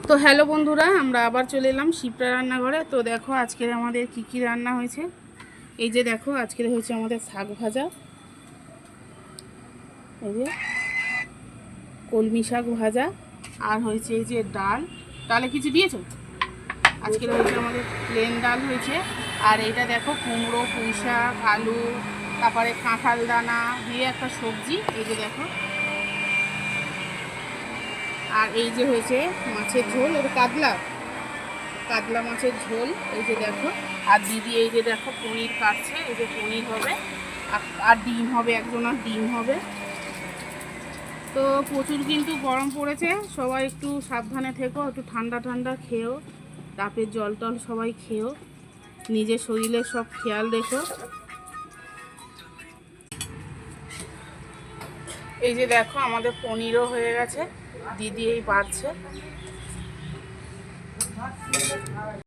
তো হ্যালো বন্ধুরা, আমরা আবার চলে এলাম শিপ্রা রান্নাঘরে। তো দেখো আজকের আমাদের কি রান্না হয়েছে। এই যে দেখো আজকের হয়েছে আমাদের শাক ভাজা, এই যে কলমি শাক ভাজা, আর হয়েছে এই যে ডালে কিছু দিয়েছো। আজকের হয়েছে আমাদের প্লেন ডাল হয়েছে। আর এইটা দেখো কুমড়ো, পুঁই শাক, আলু, তারপরে কাঁঠাল দানা দিয়ে একটা সবজি, এই যে দেখো। আর এই যে হয়েছে মাছের ঝোল, ওর কাতলা মাছের ঝোল, এই যে দেখো। আর দিদি এই যে দেখো পনির কাটছে, এই যে পনির হবে, আর ডিম হবে, একজনের ডিম হবে। তো প্রচুর কিন্তু গরম পড়েছে, সবাই একটু সাবধানে থেকো, একটু ঠান্ডা ঠান্ডা খেও, ডাবের জল টল সবাই খেও, নিজের শরীরের সব খেয়াল রেখো। এই যে দেখো আমাদের পনিরও হয়ে গেছে, দিদি এই বাড়ছে।